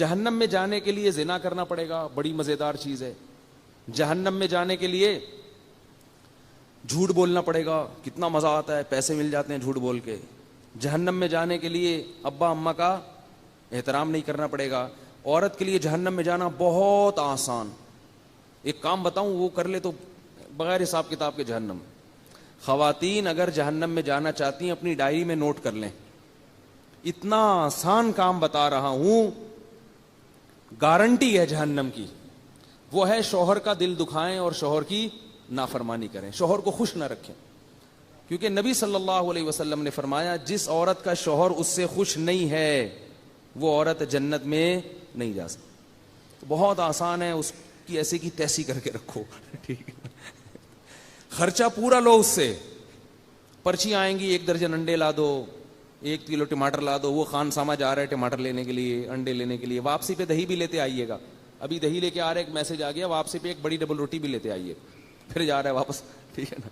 جہنم میں جانے کے لیے زنا کرنا پڑے گا، بڑی مزیدار چیز ہے. جہنم میں جانے کے لیے جھوٹ بولنا پڑے گا، کتنا مزہ آتا ہے، پیسے مل جاتے ہیں جھوٹ بول کے. جہنم میں جانے کے لیے ابا اماں کا احترام نہیں کرنا پڑے گا. عورت کے لیے جہنم میں جانا بہت آسان. ایک کام بتاؤں، وہ کر لے تو بغیر حساب کتاب کے جہنم. خواتین اگر جہنم میں جانا چاہتی ہیں اپنی ڈائری میں نوٹ کر لیں، اتنا آسان کام بتا رہا ہوں، گارنٹی ہے جہنم کی. وہ ہے شوہر کا دل دکھائیں اور شوہر کی نافرمانی کریں، شوہر کو خوش نہ رکھیں. کیونکہ نبی صلی اللہ علیہ وسلم نے فرمایا جس عورت کا شوہر اس سے خوش نہیں ہے وہ عورت جنت میں نہیں جا سکتی. تو بہت آسان ہے، اس کی ایسے کی تیسی کر کے رکھو، ٹھیک ہے. خرچہ پورا لو، اس سے پرچی آئیں گی، 1 درجن انڈے لا دو، 1 کلو ٹماٹر لا دو. وہ خان سامہ جا رہا ہے ٹماٹر لینے کے لیے، انڈے لینے کے لیے، واپسی پہ دہی بھی لیتے آئیے گا. ابھی دہی لے کے آ رہے، ایک میسج آ گیا، واپسی پہ ایک بڑی ڈبل روٹی بھی لیتے آئیے. پھر جا رہا ہے واپس، ٹھیک ہے نا.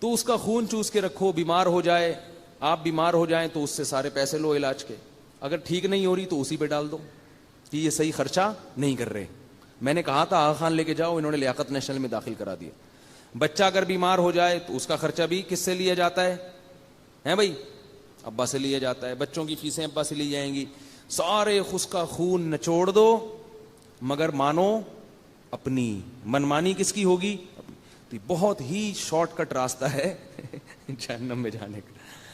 تو اس کا خون چوس کے رکھو. بیمار ہو جائے، آپ بیمار ہو جائیں تو اس سے سارے پیسے لو علاج کے. اگر ٹھیک نہیں ہو رہی تو اسی پہ ڈال دو کہ یہ صحیح خرچہ نہیں کر رہے. میں نے کہا تھا آغا خان لے کے جاؤ، انہوں نے لیاقت نیشنل میں داخل کرا دیا. بچہ اگر بیمار ہو جائے تو اس کا خرچہ بھی کس سے لیا جاتا ہے؟ ہیں بھائی، ابا سے لیا جاتا ہے. بچوں کی فیسیں ابا سے لی جائیں گی. سارے اس کا خون نچوڑ دو، مگر مانو اپنی. منمانی کس کی ہوگی؟ تو بہت ہی شارٹ کٹ راستہ ہے جہنم میں جانے کا.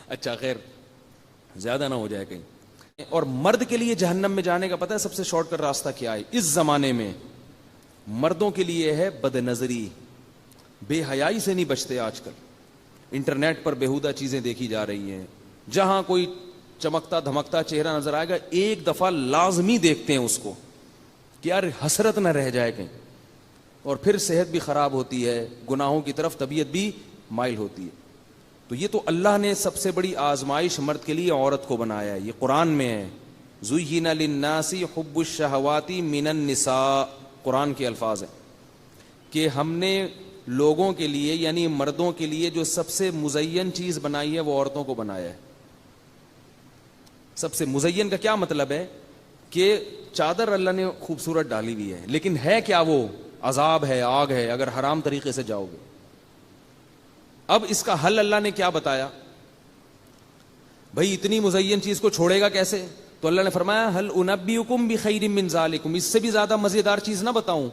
اچھا خیر، زیادہ نہ ہو جائے کہیں. اور مرد کے لیے جہنم میں جانے کا پتہ ہے سب سے شارٹ کٹ راستہ کیا ہے اس زمانے میں؟ مردوں کے لیے ہے بد نظری. بے حیائی سے نہیں بچتے آج کل. انٹرنیٹ پر بیہودہ چیزیں دیکھی جا رہی ہیں. جہاں کوئی چمکتا دھمکتا چہرہ نظر آئے گا ایک دفعہ لازمی دیکھتے ہیں اس کو کہ یار حسرت نہ رہ جائے کہیں. اور پھر صحت بھی خراب ہوتی ہے، گناہوں کی طرف طبیعت بھی مائل ہوتی ہے. تو یہ تو اللہ نے سب سے بڑی آزمائش مرد کے لیے عورت کو بنایا ہے. یہ قرآن میں ہے، زُيِّنَ لِلنَّاسِ حُبُّ الشَّهَوَاتِ مِنَ النِّسَاءِ. قرآن کے الفاظ ہیں کہ ہم نے لوگوں کے لیے یعنی مردوں کے لیے جو سب سے مزین چیز بنائی ہے وہ عورتوں کو بنایا ہے. سب سے مزین کا کیا مطلب ہے؟ کہ چادر اللہ نے خوبصورت ڈالی ہوئی ہے، لیکن ہے کیا؟ وہ عذاب ہے، آگ ہے اگر حرام طریقے سے جاؤ گے. اب اس کا حل اللہ نے کیا بتایا؟ بھائی اتنی مزین چیز کو چھوڑے گا کیسے؟ تو اللہ نے فرمایا هل انبئکم بخیر من ذالکم. اس سے بھی زیادہ مزیدار چیز نہ بتاؤں؟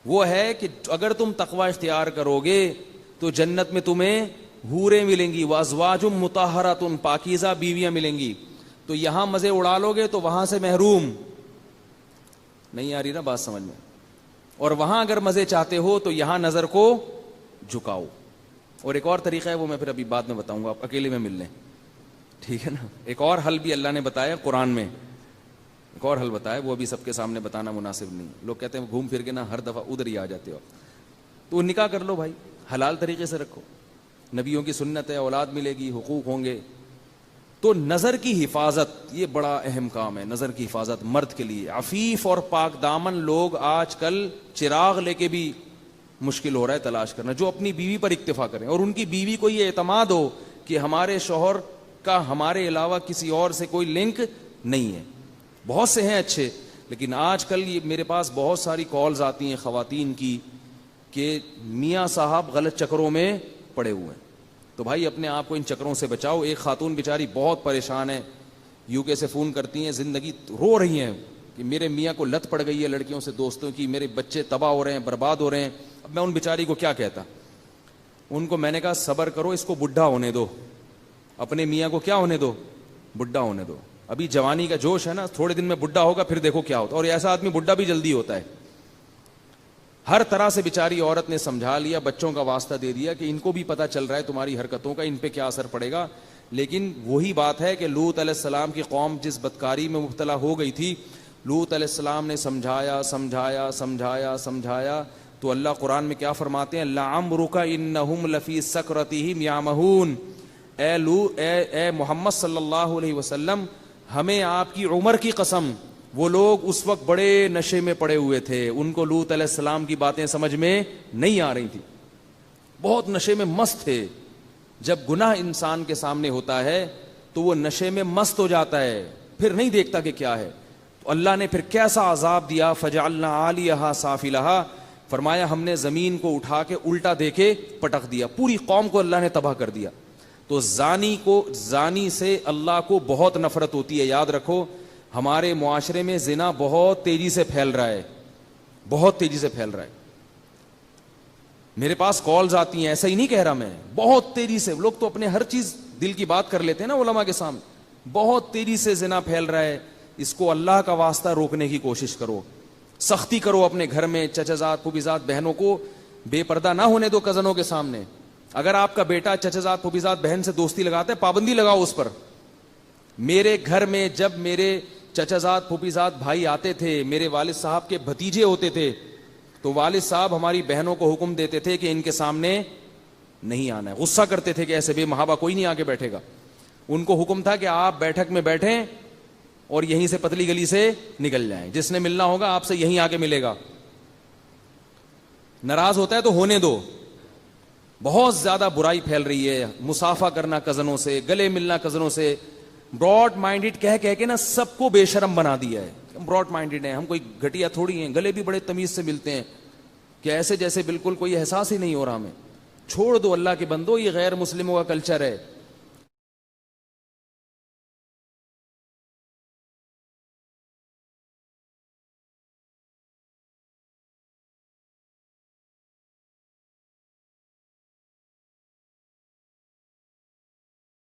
وہ ہے کہ اگر تم تقوی اختیار کرو گے تو جنت میں تمہیں حوریں ملیں گی، وازواج مطہرات، پاکیزہ بیویاں ملیں گی. تو یہاں مزے اڑا لو گے تو وہاں سے محروم. نہیں آ رہی نا بات سمجھ میں؟ اور وہاں اگر مزے چاہتے ہو تو یہاں نظر کو جھکاؤ. اور ایک اور طریقہ ہے وہ میں پھر ابھی بعد میں بتاؤں گا، آپ اکیلے میں مل لیں، ٹھیک ہے نا. ایک اور حل بھی اللہ نے بتایا قرآن میں، ایک اور حل بتایا، وہ ابھی سب کے سامنے بتانا مناسب نہیں. لوگ کہتے ہیں گھوم پھر کے نا ہر دفعہ ادھر ہی آ جاتے ہو. تو نکاح کر لو بھائی، حلال طریقے سے رکھو. نبیوں کی سنت ہے، اولاد ملے گی، حقوق ہوں گے. تو نظر کی حفاظت یہ بڑا اہم کام ہے. نظر کی حفاظت مرد کے لیے. عفیف اور پاک دامن لوگ آج کل چراغ لے کے بھی مشکل ہو رہا ہے تلاش کرنا، جو اپنی بیوی پر اکتفا کریں اور ان کی بیوی کو یہ اعتماد ہو کہ ہمارے شوہر کا ہمارے علاوہ کسی اور سے کوئی لنک نہیں ہے. بہت سے ہیں اچھے، لیکن آج کل یہ میرے پاس بہت ساری کالز آتی ہیں خواتین کی کہ میاں صاحب غلط چکروں میں پڑے ہوئے ہیں. تو بھائی اپنے آپ کو ان چکروں سے بچاؤ. ایک خاتون بیچاری بہت پریشان ہے، یو کے سے فون کرتی ہیں، زندگی رو رہی ہیں کہ میرے میاں کو لت پڑ گئی ہے لڑکیوں سے، دوستوں کی، میرے بچے تباہ ہو رہے ہیں، برباد ہو رہے ہیں. اب میں ان بیچاری کو کیا کہتا؟ ان کو میں نے کہا صبر کرو، اس کو بڈھا ہونے دو. اپنے میاں کو کیا ہونے دو؟ بڈھا ہونے دو. ابھی جوانی کا جوش ہے نا، تھوڑے دن میں بڈھا ہوگا پھر دیکھو کیا ہوتا ہے. اور ایسا آدمی بڈھا بھی جلدی ہوتا ہے. ہر طرح سے بیچاری عورت نے سمجھا لیا، بچوں کا واسطہ دے دیا کہ ان کو بھی پتہ چل رہا ہے تمہاری حرکتوں کا، ان پہ کیا اثر پڑے گا. لیکن وہی بات ہے کہ لوط علیہ السلام کی قوم جس بدکاری میں مبتلا ہو گئی تھی، لوط علیہ السلام نے سمجھایا سمجھایا سمجھایا سمجھایا تو اللہ قرآن میں کیا فرماتے ہیں؟ لعمرک انہم لفی سکرتہم یعمہون. اے محمد صلی اللہ علیہ وسلم، ہمیں آپ کی عمر کی قسم، وہ لوگ اس وقت بڑے نشے میں پڑے ہوئے تھے. ان کو لوط علیہ السلام کی باتیں سمجھ میں نہیں آ رہی تھی، بہت نشے میں مست تھے. جب گناہ انسان کے سامنے ہوتا ہے تو وہ نشے میں مست ہو جاتا ہے، پھر نہیں دیکھتا کہ کیا ہے. تو اللہ نے پھر کیسا عذاب دیا, فجعلنا عالیہا سافلہا, فرمایا ہم نے زمین کو اٹھا کے الٹا دے کے پٹک دیا, پوری قوم کو اللہ نے تباہ کر دیا. تو زانی سے اللہ کو بہت نفرت ہوتی ہے. یاد رکھو ہمارے معاشرے میں زنا بہت تیزی سے پھیل رہا ہے, بہت تیزی سے پھیل رہا ہے. میرے پاس کالز آتی ہیں, ایسا ہی نہیں کہہ رہا میں, بہت تیزی سے. لوگ تو اپنے ہر چیز دل کی بات کر لیتے ہیں نا علماء کے سامنے. بہت تیزی سے زنا پھیل رہا ہے, اس کو اللہ کا واسطہ روکنے کی کوشش کرو, سختی کرو اپنے گھر میں. چچا پھوپھیزاد بہنوں کو بے پردہ نہ ہونے دو کزنوں کے سامنے. اگر آپ کا بیٹا چچا پھوپھیزاد بہن سے دوستی لگاتا ہے, پابندی لگاؤ اس پر. میرے گھر میں جب میرے چچا پھوپھیزاد بھائی آتے تھے, میرے والد صاحب کے بھتیجے ہوتے تھے, تو والد صاحب ہماری بہنوں کو حکم دیتے تھے کہ ان کے سامنے نہیں آنا ہے. غصہ کرتے تھے کہ ایسے بے محابہ کوئی نہیں آگے بیٹھے گا. ان کو حکم تھا کہ آپ بیٹھک میں بیٹھیں اور یہیں سے پتلی گلی سے نکل جائیں, جس نے ملنا ہوگا آپ سے یہیں آ کے ملے گا. ناراض ہوتا ہے تو ہونے دو. بہت زیادہ برائی پھیل رہی ہے, مصافحہ کرنا کزنوں سے, گلے ملنا کزنوں سے. براڈ مائنڈڈ کہہ کے نا سب کو بے شرم بنا دیا ہے. براڈ مائنڈڈ ہیں, ہم کوئی گھٹیا تھوڑی ہیں, گلے بھی بڑے تمیز سے ملتے ہیں کہ ایسے جیسے بالکل کوئی احساس ہی نہیں ہو رہا ہمیں. چھوڑ دو اللہ کے بندو, یہ غیر مسلموں کا کلچر ہے.